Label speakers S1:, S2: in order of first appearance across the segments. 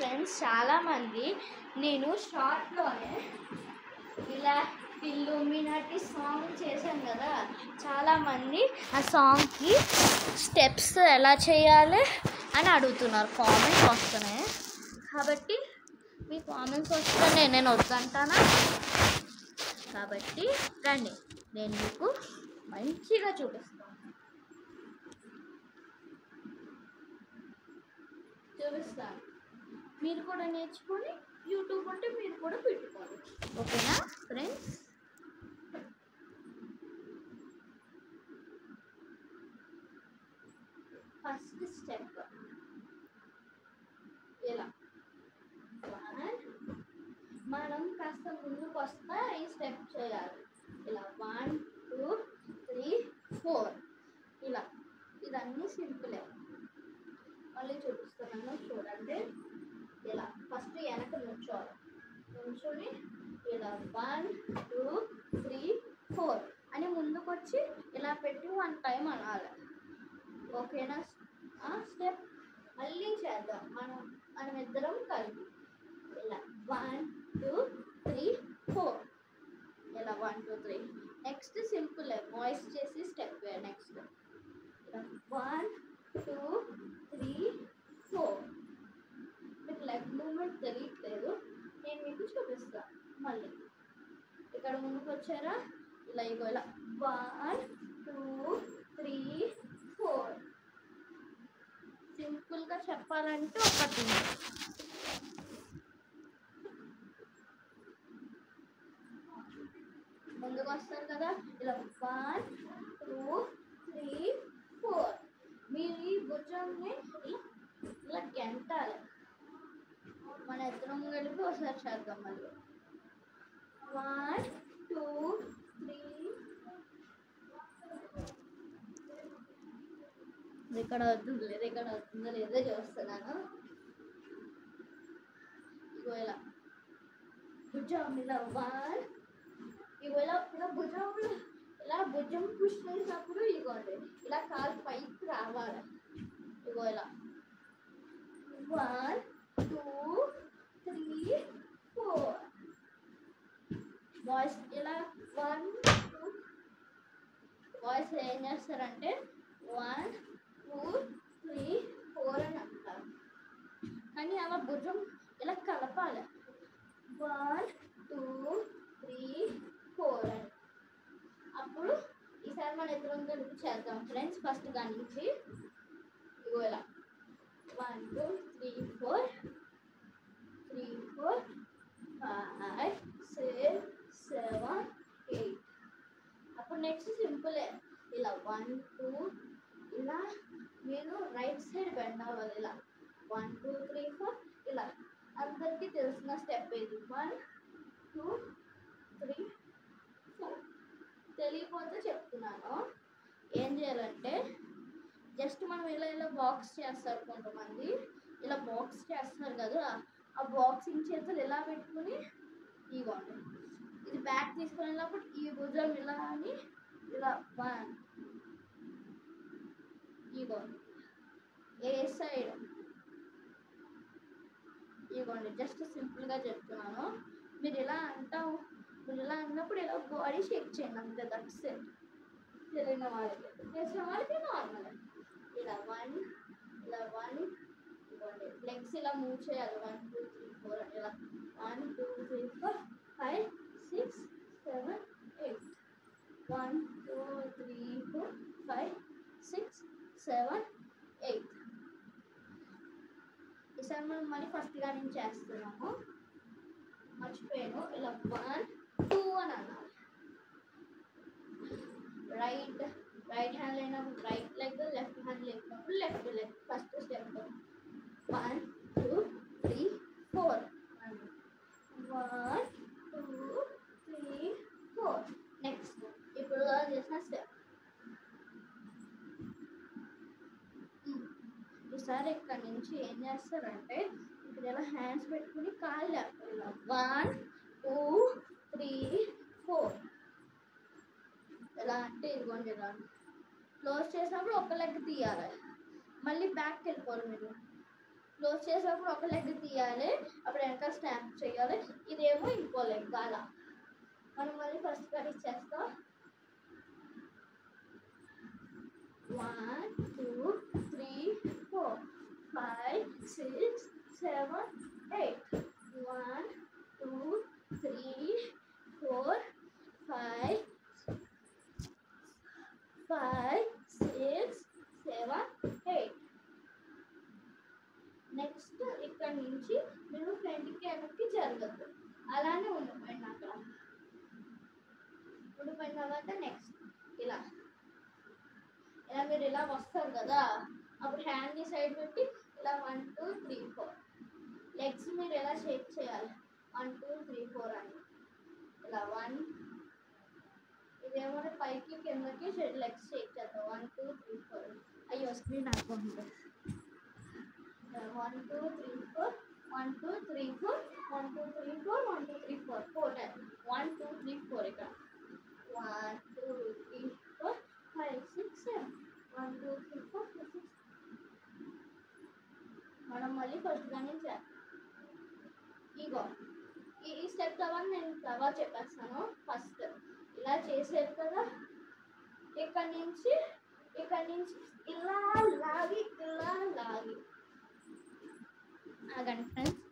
S1: Friends, చాలామంది నేను షార్ట్లోనే ఇలా ఇల్లుమినాటి సాంగ్ చేశాను కదా, చాలామంది ఆ సాంగ్కి స్టెప్స్ ఎలా చేయాలి అని అడుగుతున్నారు. కామెంట్స్ వస్తున్నాయి కాబట్టి మీ కామెంట్స్ వస్తే నేను వద్దంటానా? కాబట్టి రండి, నేను మీకు మంచిగా చూపిస్తాను. మీరు కూడా నేర్చుకొని యూట్యూబ్ ఉంటే మీరు కూడా పెట్టుకోవాలి. ఓకేనా ఫ్రెండ్స్? ఫస్ట్ స్టెప్ ఇలా మనం కాస్త ముందుకు వస్తే ఈ స్టెప్ చేయాలి. ఇలా 1 2 3 4 ఇలా. ఇదన్నీ సింపులే, మళ్ళీ చూపిస్తున్నాను చూడండి. ఇలా ఫస్ట్ వెనక నుంచోవాలి. నుంచొని ఇలా 1 2 3 4 అని ముందుకు వచ్చి ఇలా పెట్టి 1 టైం అనాలి. ఓకేనా? స్టెప్ మళ్ళీ చేద్దాం మనం ఇద్దరం కలిపి. ఇలా 1 2 3 4 ఇలా 1 2 3. నెక్స్ట్ సింపుల్ వాయిస్ చేసి స్టెప్. నెక్స్ట్ ఇలా 1 2 3 4. మీకు లెగ్ మూమెంట్ తెలియట్లేదు, నేను మీకు చూపిస్తాను. మళ్ళీ ఇక్కడ ముందుకు వచ్చారా, ఇలా ఇగో ఇలా 1 2 3 4. సింపుల్గా చెప్పాలంటే ఒకటి ముందుకు వస్తారు కదా, ఇలా 1 2 3 4. మీరు ఈ భుజంని ఇలా గెంటాలి. మన ఇద్దరం కలిపి ఒకసారి చేద్దాం. మళ్ళీ 1 2 3. ఇక్కడ అవుతుందో లేదో చూస్తున్నాను. ఇగో ఇలా భుజం ఇలా 1. ఇగో ఇలా భుజం పుష్ చేసినప్పుడు ఇగోండి ఇలా కాలు పైకి రావాలి. ఇగో ఇలా 1 2 3 4. బాయ్స్ ఇలా 1 2. బాయ్స్ ఏం చేస్తారంటే 1 2 3 4 అని అంటారు, కానీ అలా భుజం ఇలా కలపాలి. 1 2 3 4 అని. అప్పుడు ఈసారి మన ఇద్దరం కలిపి చేద్దాం ఫ్రెండ్స్. ఫస్ట్ దాని నుంచి ఇగో ఇలా 1 2 3 4 3 4 5 6 7 8. అప్పుడు నెక్స్ట్ సింపులే. ఇలా 1 2 ఇలా మీరు రైట్ సైడ్ బెండ్ అవ్వాలి. ఇలా 1 2 3 4 ఇలా. అందరికీ తెలిసిన స్టెప్ ఇది. 1 2 3 4. తెలియకపోతే చెప్తున్నాను. ఏం చేయాలంటే జస్ట్ మనం ఇలా బాక్స్ చేస్తారు కొంతమంది. ఇలా బాక్స్ చేస్తున్నారు కదా, ఆ బాక్సింగ్ చేతులు ఇలా పెట్టుకుని ఇవ్వండి. ఇది బ్యాక్ తీసుకొని వెళ్ళినప్పుడు ఈ భుజం ఇలా అని ఇలా 1 ఇవ్వండి. ఏ సైడ్ ఇవ్వండి. జస్ట్ సింపుల్గా చెప్తున్నాను. మీరు ఇలా అంటావు, మీరు ఇలా అన్నప్పుడు ఇలా బాడీ షేక్ చేయండి అంతే. That's it. తెలియని వాళ్ళకి, తెలిసిన వాళ్ళకి నార్మల్. ఇలా 1 ఇలా 1 ఇవ్వండి. లెగ్స్ ఇలా మూవ్ చేయాలి. 1 2 3 4 అని. ఇలా 1 2 3 4 5 6 7 8. 1 2 3 4 5 6 7 8. ఈసారి మనం మళ్ళీ ఫస్ట్గా నుంచి చేస్తున్నాము. మర్చిపోయాను. ఇలా 1 2 అని అన్నాను. రైట్ హ్యాండ్ లేనప్పుడు రైట్ లెగ్, లెఫ్ట్ హ్యాండ్ లేనప్పుడు left leg. First step 1 2 3 4. 1 2 3 4. Next ఇప్పుడు చేసిన స్టెప్. ఈసారి ఇక్కడ నుంచి ఏం చేస్తారంటే ఇక్కడ ఇలా హ్యాండ్స్ పెట్టుకుని కాళ్ళు లేపాలి. ఇలా 1 2 3 4. ఎలా అంటే ఇదిగోండి ఇలా క్లోజ్ చేసినప్పుడు ఒక లెగ్ తీయాలి. మళ్ళీ బ్యాక్కి వెళ్ళిపోవాలి. మీరు క్లోజ్ చేసేటప్పుడు ఒక లెగ్ తీయాలి, అప్పుడు వెనక స్నాప్ చేయాలి, ఇదేమో ఇంకో లెగ్. అలా మనం మళ్ళీ ఫస్ట్ కట్ ఇచ్చేస్తాం. 1 2 3 4 5 6 7 8 1 2 3 4 5 6 7 8. నెక్స్ట్ ఇక్కడ నుంచి మీరు ఫ్రంట్కి వెనక్కి జరగద్దు, అలానే ఉండిపోయింది అక్కడ. ఉండిపోయిన తర్వాత నెక్స్ట్ ఇలా ఇలా మీరు ఇలా వస్తారు కదా, అప్పుడు హ్యాండ్ని సైడ్ పెట్టి ఇలా 1 2 3 4 లెగ్స్ మీరు ఎలా షేక్ చేయాలి, 1 2 3 4 అని. ఇలా 1 ఇదేమో పైకి కిందకి లెగ్స్ షేక్ చేద్దాం. 1 2 3 4. అయ్యో స్క్రీన్ ఆడుకుంటుంది. 1 2 3 4 1 2 3 4 1 2 3 4 1 2 3 4 4 టైమ్స్. 1 2 3 4 ఇక్కడ 1 2 3 4 5 6 7 1 2 3 4 5 6. మనం మళ్ళీ ఫస్ట్ కానీ ఇగో ఈ స్టెప్ తర్వాత నేను తర్వాత చెప్పేస్తాను. ఫస్ట్ ఇలా చేసేది కదా, ఇక్కడ నుంచి ఇలా లాగి ఆగండి ఫ్రెండ్స్.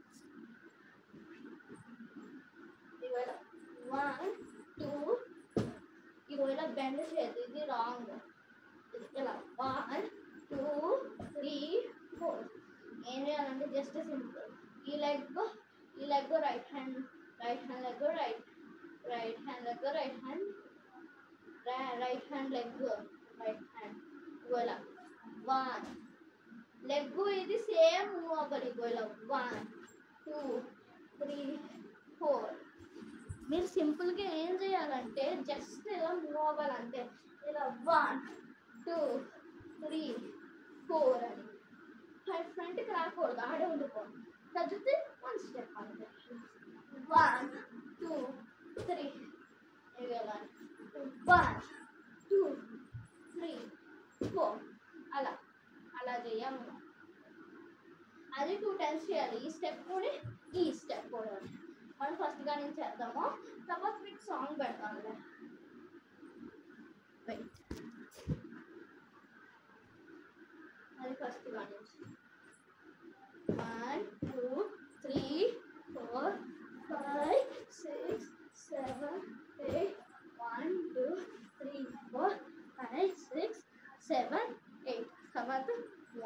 S1: ఇవాళ 1 2 ఇవాళ బెండ్ చేయదు, ఇది రాంగ్. ఇలా 1 2 3 4. ఏం చేయాలంటే జస్ట్ సింపుల్, ఈ leg right hand leg right hand leg ఇవాళ 1 లెగ్ ఇది సేమ్ మూవ్ అవ్వాలి. ఇవాళ 1 2 3 4. మీరు సింపుల్గా ఏం చేయాలంటే జస్ట్ ఇలా మూవ్ అవ్వాలంటే ఇలా 1 2 3 4 అని. ఫ్రంట్కి రాకూడదు, ఆడే ఉండిపోండి. చదివితే 1 స్టెప్ అంటే 1 2 3 ఇలా 1 2 3 4 అలా చేయాలి. అది 2 టైమ్స్ చేయాలి. ఈ స్టెప్ కూడా ఈ స్టెప్ కూడా మనం ఫస్ట్గా నుంచి చేద్దాము, తర్వాత మీకు సాంగ్ పెడతాము. అది ఫస్ట్గా నుంచి 1 2 3 4 5 6 7 8 1 2 3 4 5 6 7 8. తర్వాత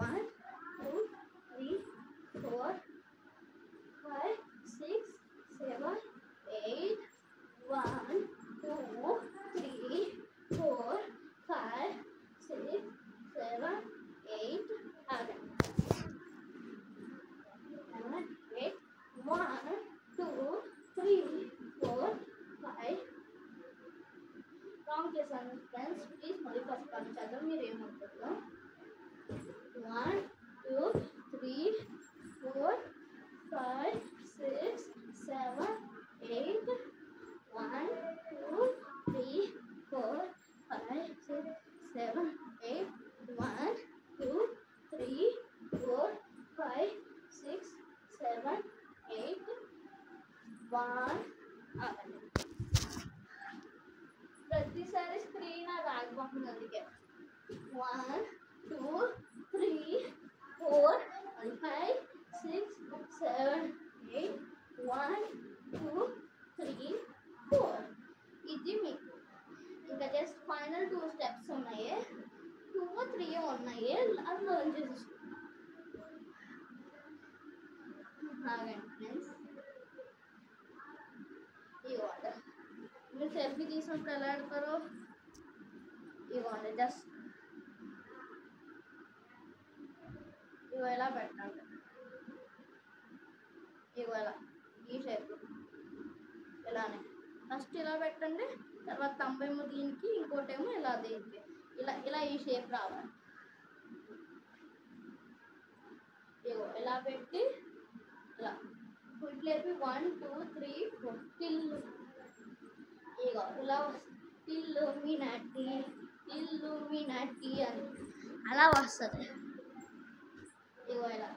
S1: 1 2 3 4 5 6 7 8 1 2 3 4 5 6 7 8. again 7 8 1 2 3 4 5. కౌంట్ చేశాను ఫ్రెండ్స్, ప్లీజ్ మళ్ళీ ఫస్ట్ కౌంట్ చేద్దాం. మీరు ఏమవుతుందో 1 2 3 4 5 6 7 8 1 2 3 4 5 6 7 8 1 2 3 4 5 6 7 8 1. ప్రతిసారి స్క్రీన్ అది ఆగిపోతుంది, అందుకే 1 2 3 4 5 6 7 8 1 2 3 4. ఇది మీకు ఇంకా జస్ట్ ఫైనల్ 2 స్టెప్స్ ఉన్నాయి, 2 3 ఉన్నాయి. అది లర్న్ చేసేసుకోండి ఫ్రెండ్స్. ఇవ్వండి మీరు సెల్ఫీ తీసుకుంటే ఎలా ఆడతారో ఇవ్వండి. జస్ట్ ఇవి ఎలా పెట్టండి, ఇవి ఎలా ఈ షేప్ ఇలానే ఫస్ట్ ఇలా పెట్టండి, తర్వాత తంబేమో దీనికి, ఇంకోటేమో ఇలా దీనికి, ఇలా ఈ షేప్ రావాలి. ఇగో ఇలా పెట్టి ఇలా ఇట్లేపి 1 2 3 4 టిల్లు. ఇగో ఇలా ఇల్లుమినాటి అని అలా వస్తుంది. ఇగో ఇలా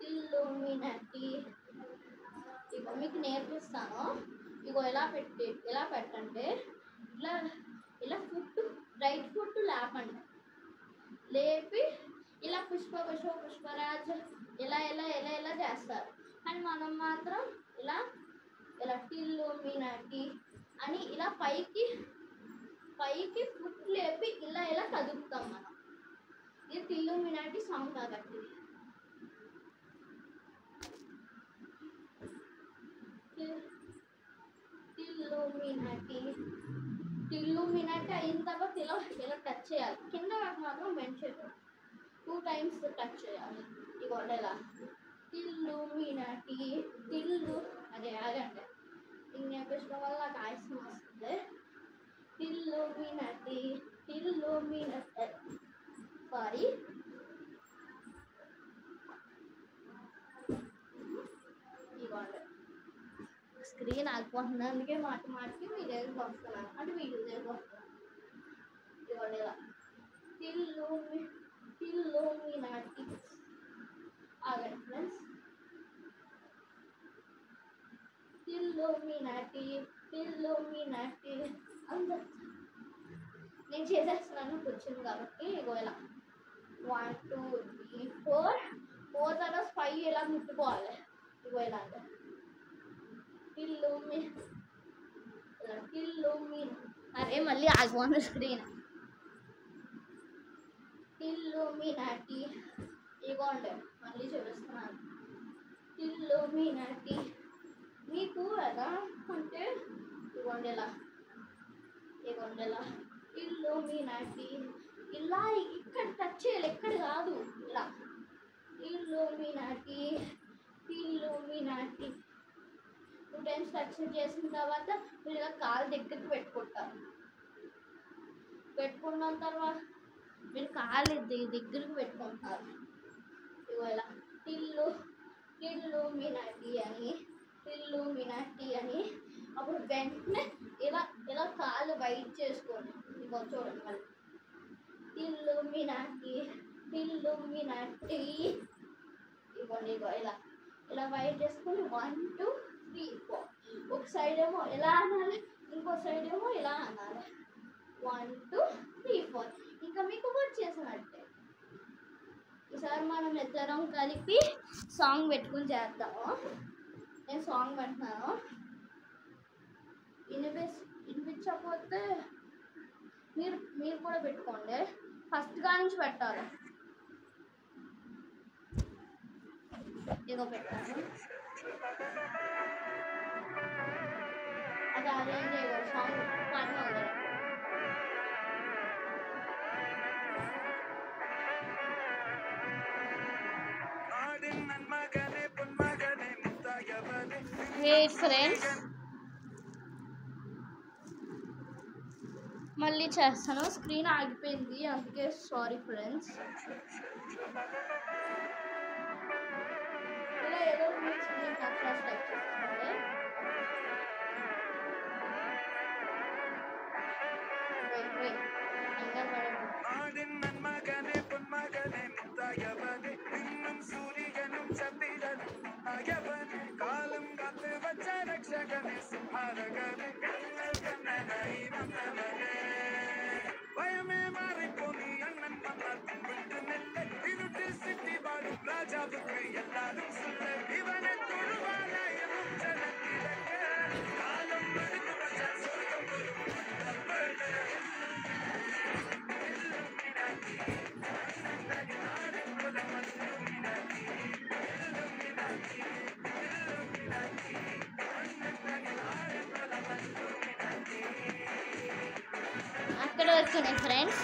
S1: ఇల్లుమినటి. ఇగో మీకు నేర్పిస్తాను. ఇగో ఎలా పెట్టంటే ఇట్లా ఇలా ఫుట్ రైట్ ఫుట్ లేపండి. లేపి ఇలా పుష్పరాజ్ ఇలా చేస్తారు. కానీ మనం మాత్రం ఇలా టిల్లుమినటి అని ఇలా పైకి ఫుట్ లేపి ఇలా కదుపుతాం మనం. ఇది టిల్లుమినటి సాంగ్ కాబట్టి. టిల్లుమినటి అయిన తర్వాత ఇలా టచ్ చేయాలి. కింద మాత్రం బెండ్ చేయకూడదు. 2 times టచ్ చేయాలి. ఇగో ఇలా టిల్లుమినటి అదే ఆగండి. ఇన్ని ఎపిసోడ్ వల్ల నాకు ఆయాసం వస్తుంది. టిల్లుమినటి సారీ. ఇవ్వండి స్క్రీన్ ఆగిపోతుంది. అందుకే మాటికి మీ దగ్గరికి వస్తున్నాను, అంటే వీడియో దగ్గరికి వస్తున్నాను. ఇవ్వండి ఇలా టిల్లుమినటి. ఆగండి ఫ్రెండ్స్. టిల్లుమినటి అందరు నేను చేసేస్తున్నాను కూర్చుంది కాబట్టి. ఇగో ఇలా 1 2 3 4 తర్వాత 5 ఇలా ముట్టుకోవాలి. ఇగో ఇలా అంటే అరే మళ్ళీ ఆగిపోయింది స్క్రీన్. టిల్లుమినటి. ఇగోండి మళ్ళీ చూపిస్తున్నాను. టిల్లుమినటి మీకు ఎలా అంటే ఇగోండి ఇలా టిల్లుమినటి ఇలా ఇక్కడ టచ్ చేయాలి, ఎక్కడ కాదు. ఇలా టిల్లుమినటి 2 times టచ్ చేసిన తర్వాత మీరు ఇలా కాలు దగ్గరికి పెట్టుకున్న తర్వాత మీరు కాలు దగ్గరికి పెట్టుకుంటారు. ఇగో ఇలా టిల్లుమినటి అని అప్పుడు వెంటనే ఇలా కాలు వైట్ చేసుకోండి. ఇగో చూడండి మళ్ళీ టిల్లుమినటి. ఇగోండి ఇగో ఇలా వైట్ చేసుకొని 1 2 3 4. ఒక సైడ్ ఏమో ఎలా అనాలి, ఇంకో సైడ్ ఏమో ఇలా అనాలి. 1 2 3 4. ఇంకా మీకు వచ్చేసినట్టే. ఈసారి మనం ఇద్దరం కలిపి సాంగ్ పెట్టుకుని చేద్దాము. నేను సాంగ్ పెడుతున్నాను. వినిపించకపోతే మీరు కూడా పెట్టుకోండి. ఫస్ట్ గా నుంచి పెట్టాలి. ఏదో పెట్టాను. అది అరేంజ్ సాంగ్ పాడుతుంది. ఫ్రెండ్స్ మళ్ళీ చేస్తాను. స్క్రీన్ ఆగిపోయింది, అందుకే సారీ ఫ్రెండ్స్. ఇలా ఏదో స్క్రీన్ టైప్ చేసుకోండి. అక్కడ వరకునే ఫ్రెండ్స్.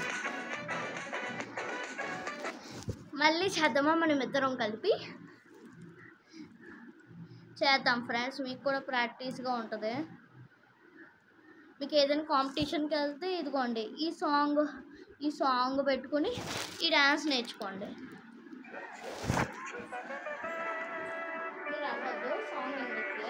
S1: మళ్ళీ చేద్దామా మనం ఇద్దరం కలిపి చేద్దాం ఫ్రెండ్స్. మీకు కూడా ప్రాక్టీస్గా ఉంటుంది. మీకు ఏదైనా కాంపిటీషన్కి వెళ్తే ఇదిగోండి ఈ సాంగ్ పెట్టుకుని ఈ డ్యాన్స్ నేర్చుకోండి. మీరు అవ్వద్దు సాంగ్ ఎందుకు.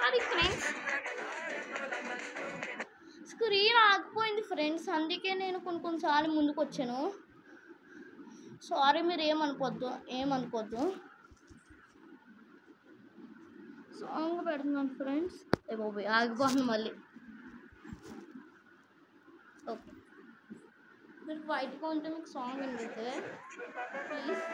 S1: అది ఫ్రెండ్స్ స్క్రీన్ ఆగిపోయింది ఫ్రెండ్స్, అందుకే నేను కొన్నిసార్లు ముందుకు వచ్చాను. సారీ, మీరు ఏమనుకోద్దు. సాంగ్ పెడుతున్నాను ఫ్రెండ్స్. బాబోయ్ ఆగిపోతుంది మళ్ళీ. ఓకే, మీరు బయటగా ఉంటే మీకు సాంగ్ వినిపిస్తే ప్లీజ్.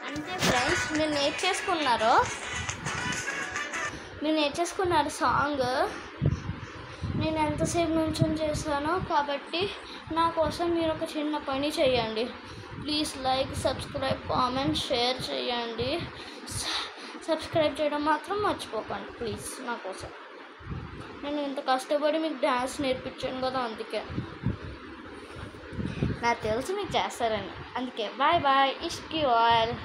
S1: అంతే ఫ్రెండ్స్, మీరు నేర్చేసుకున్నారు సాంగ్. నేను ఎంతసేపు నుంచొని చేశానో, కాబట్టి నా కోసం మీరు ఒక చిన్న పని చేయండి. Please like, subscribe, comment, share చేయండి. సబ్స్క్రైబ్ చేయడం మాత్రం మర్చిపోకండి ప్లీజ్. నా కోసం నేను ఇంత కష్టపడి మీకు డ్యాన్స్ నేర్పించాను కదా, అందుకే నాకు తెలుసు మీకు చేస్తారని. అందుకే బాయ్ బాయ్, ఇష్క్ యు ఆల్.